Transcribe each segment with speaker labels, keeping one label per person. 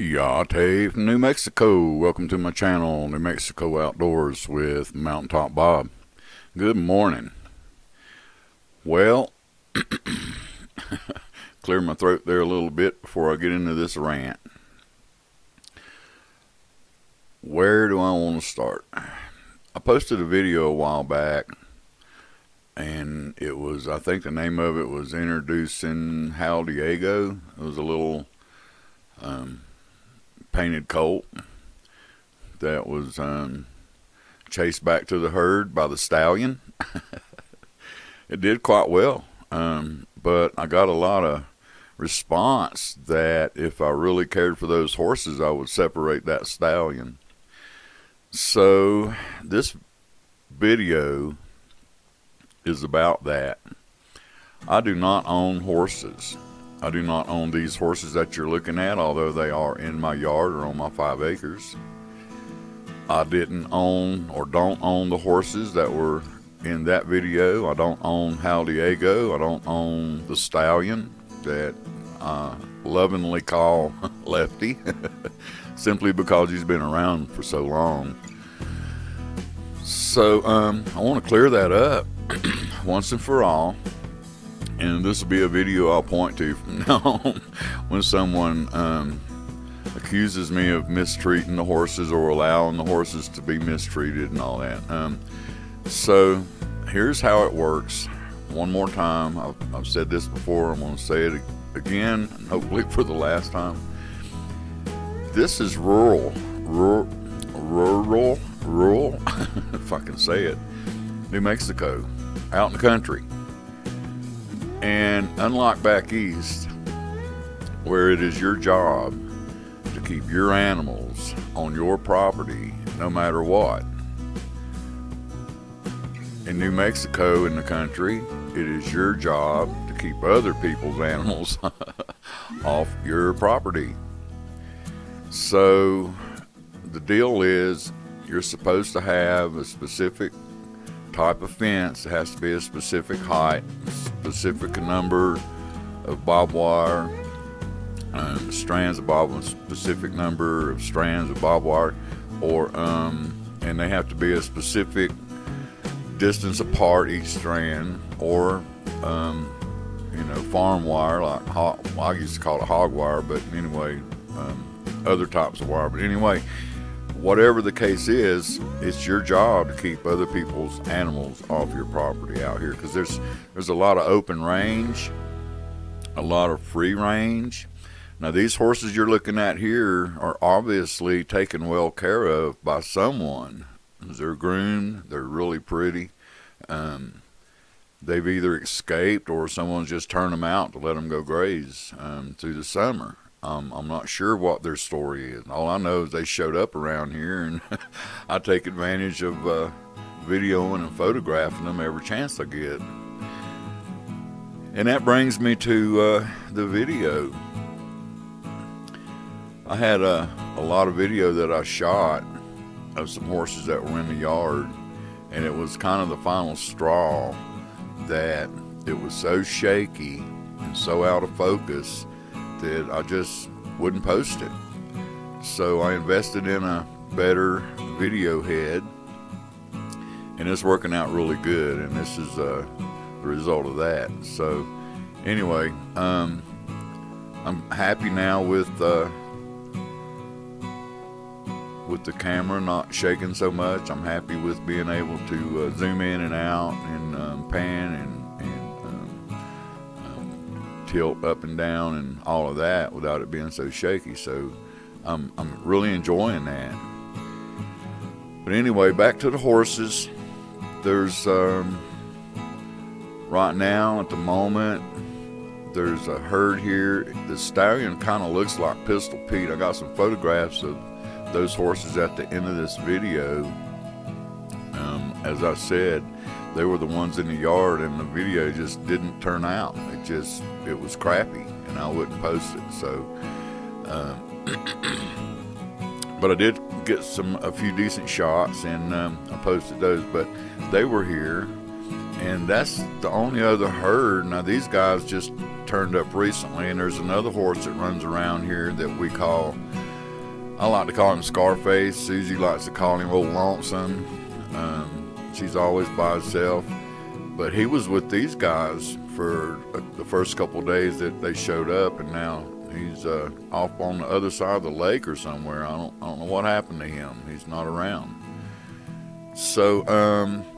Speaker 1: Yate from New Mexico. Welcome to my channel, New Mexico Outdoors with Mountaintop Bob. Good morning. Well, clear my throat there a little bit before I get into this rant. Where do I want to start? I posted a video a while back, and it was, I think the name of it was Introducing Hal Diego. It was a little painted colt that was chased back to the herd by the stallion. It did quite well, but I got a lot of response that if I really cared for those horses, I would separate that stallion. So this video is about that. I do not own horses. I do not own these horses that you're looking at, although they are in my yard or on my 5 acres. I didn't own or don't own the horses that were in that video. I don't own Hal Diego. I don't own the stallion that I lovingly call Lefty, simply because he's been around for so long. So I want to clear that up once and for all. And this will be a video I'll point to from now on when someone accuses me of mistreating the horses or allowing the horses to be mistreated and all that. So here's how it works. One more time. I've said this before. I'm going to say it again, and hopefully for the last time. This is rural, if I can say it, New Mexico, out in the country. And unlike back east, where it is your job to keep your animals on your property no matter what, in New Mexico, in the country, it is your job to keep other people's animals off your property. So the deal is, you're supposed to have a specific type of fence. It has to be a specific height, specific number of barbed wire, strands of barbed wire, specific number of strands of barbed wire, or and they have to be a specific distance apart each strand, or farm wire, like I used to call it hog wire, but anyway, other types of wire. But anyway, whatever the case is, it's your job to keep other people's animals off your property out here, because there's a lot of open range, a lot of free range. Now these horses you're looking at here are obviously taken well care of by someone. They're groomed, they're really pretty. They've either escaped or someone's just turned them out to let them go graze through the summer. I'm not sure what their story is. All I know is they showed up around here, and I take advantage of videoing and photographing them every chance I get. And that brings me to the video. I had a lot of video that I shot of some horses that were in the yard, and it was kind of the final straw that it was so shaky and so out of focus that I just wouldn't post it. So I invested in a better video head, and it's working out really good, and this is the result of that. So anyway, I'm happy now with the camera not shaking so much. I'm happy with being able to zoom in and out and pan and tilt up and down and all of that without it being so shaky. So I'm really enjoying that. But anyway, back to the horses. There's right now at the moment, there's a herd here. The stallion kind of looks like Pistol Pete. I got some photographs of those horses at the end of this video. As I said, they were the ones in the yard, and the video just didn't turn out. It was crappy, and I wouldn't post it. So but I did get a few decent shots, and I posted those. But they were here, and that's the only other herd. Now these guys just turned up recently, and there's another horse that runs around here that we call I like to call him Scarface. Susie likes to call him Old Lonesome. She's always by herself. But he was with these guys for the first couple of days that they showed up, and now he's off on the other side of the lake or somewhere. I don't know what happened to him. He's not around. So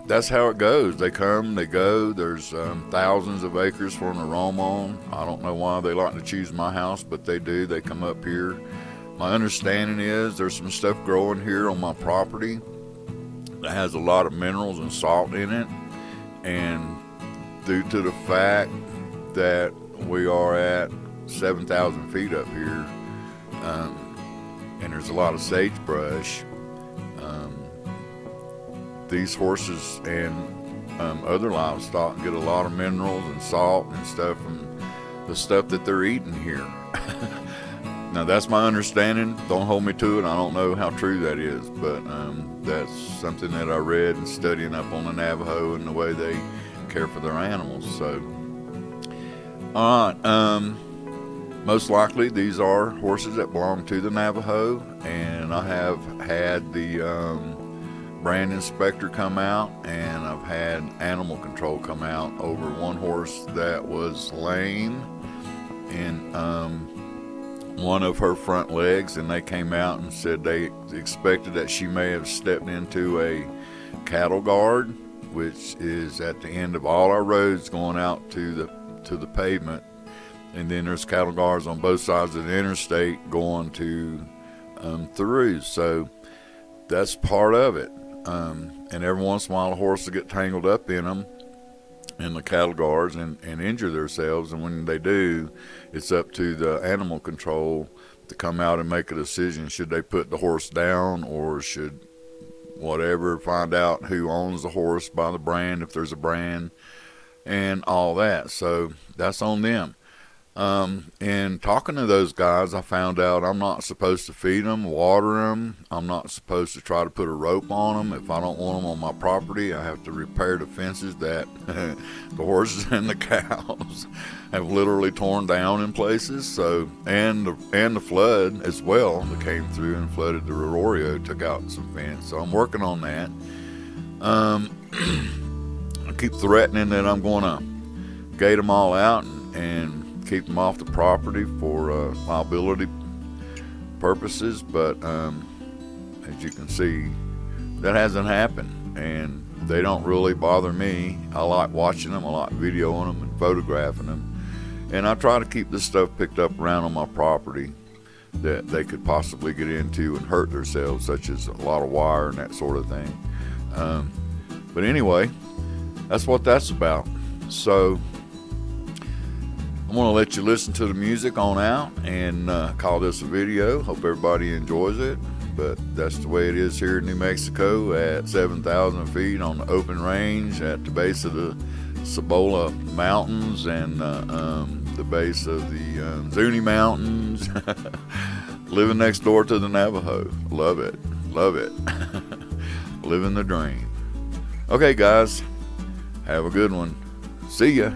Speaker 1: that's how it goes. They come, they go. There's thousands of acres for them to roam on. I don't know why they like to choose my house, but they do. They come up here. My understanding is there's some stuff growing here on my property that has a lot of minerals and salt in it. And due to the fact that we are at 7,000 feet up here, and there's a lot of sagebrush, these horses and other livestock get a lot of minerals and salt and stuff from the stuff that they're eating here. Now that's my understanding. Don't hold me to it. I don't know how true that is, but that's something that I read and studying up on the Navajo and the way they care for their animals. So, all right. Most likely these are horses that belong to the Navajo, and I have had the brand inspector come out, and I've had animal control come out over one horse that was lame in one of her front legs, and they came out and said they expected that she may have stepped into a cattle guard, which is at the end of all our roads going out to the pavement, and then there's cattle guards on both sides of the interstate going to through. So that's part of it. And every once in a while a horse will get tangled up in them, in the cattle guards, and injure themselves. And when they do, it's up to the animal control to come out and make a decision. Should they put the horse down, or should whatever, find out who owns the horse by the brand, if there's a brand, and all that. So that's on them. And talking to those guys, I found out I'm not supposed to feed them, water them. I'm not supposed to try to put a rope on them. If I don't want them on my property, I have to repair the fences that the horses and the cows have literally torn down in places. So, and the flood as well that came through and flooded the Arroyo, took out some fence. So I'm working on that. I keep threatening that I'm going to gate them all out and keep them off the property for liability purposes, but as you can see, that hasn't happened, and they don't really bother me. I like watching them, I like videoing them and photographing them, and I try to keep this stuff picked up around on my property that they could possibly get into and hurt themselves, such as a lot of wire and that sort of thing. But anyway, that's what that's about. So I'm going to let you listen to the music on out and call this a video. Hope everybody enjoys it. But that's the way it is here in New Mexico at 7,000 feet on the open range at the base of the Cibola Mountains and the base of the Zuni Mountains. Living next door to the Navajo. Love it. Love it. Living the dream. Okay, guys. Have a good one. See ya.